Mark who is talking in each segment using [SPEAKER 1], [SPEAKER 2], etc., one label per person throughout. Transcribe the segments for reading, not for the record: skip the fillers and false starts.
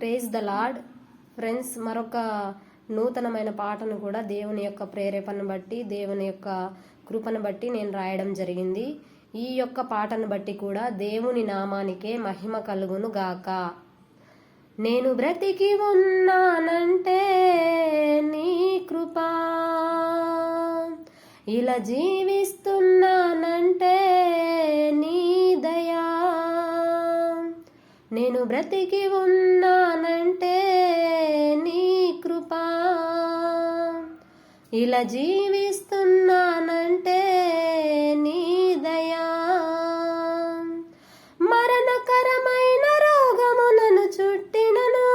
[SPEAKER 1] Praise the lord friends. మరొక నూతనమైన పాటను కూడా దేవుని యొక్క ప్రేరేపణను బట్టి, దేవుని యొక్క కృపను బట్టి నేను రాయడం జరిగింది. ఈ యొక్క పాటను బట్టి కూడా దేవుని నామానికే మహిమ కలుగును గాక. నేను బ్రతికి ఉన్నానంటే నీ కృపా, ఇలా జీవిస్తున్నానంటే నీ దయా. నేను బ్రతికి ఉన్నానంటే నీ కృపా, ఇలా జీవిస్తున్నానంటే నీ దయా. మరణకరమైన రోగములను చుట్టినను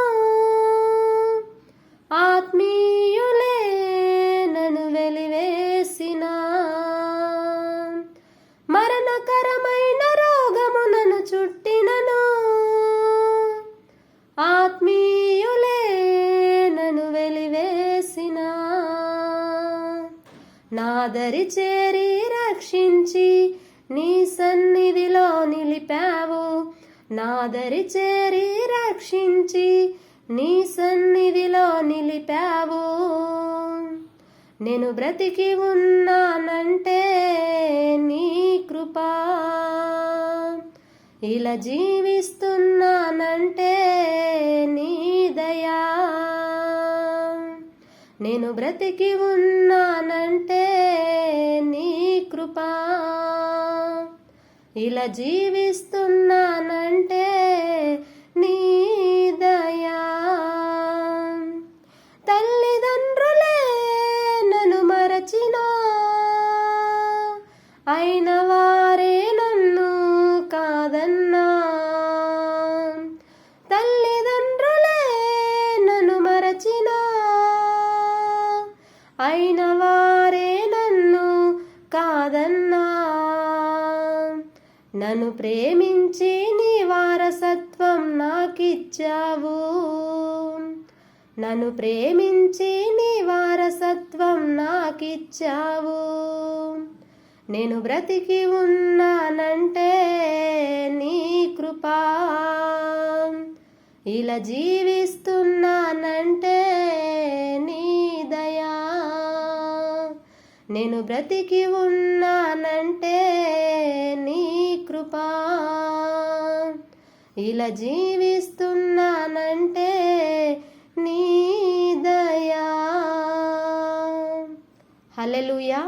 [SPEAKER 1] ఆత్మీయులే నన్ను వెలివేసిన. మరణకరమైన రోగములను చుట్టినను ఆత్మీయులే నన్ను వెలివేసిన. నాదరి చేరి రక్షించి నీ సన్నిధిలో నిలిపావు. నాదరి చేరి రక్షించి నీ సన్నిధిలో నిలిపావు. నేను బ్రతికి ఉన్నానంటే నీ కృపా, ఇలా జీవిస్తున్నానంటే నీ దయా. నేను బ్రతికి ఉన్నానంటే నీ కృపా, ఇలా జీవిస్తున్నానంటే నీ దయా. తల్లిదండ్రులే నన్ను మరచినా, అయిన వారే నన్ను కాదన్నా. తల్లిదండ్రులే నన్ను మరచినా, అయిన వారే నన్ను కాదన్నా. నన్ను ప్రేమించి నీ వారసత్వం నాకిచ్చావు. నన్ను ప్రేమించి నీ వారసత్వం నాకిచ్చావు. నేను బ్రతికి ఉన్నానంటే నీ కృపా, ఇలా జీవిస్తున్నానంటే నీ దయా. నేను బ్రతికి ఉన్నానంటే నీ కృపా, ఇలా జీవిస్తున్నానంటే నీ దయా. హల్లెలూయా.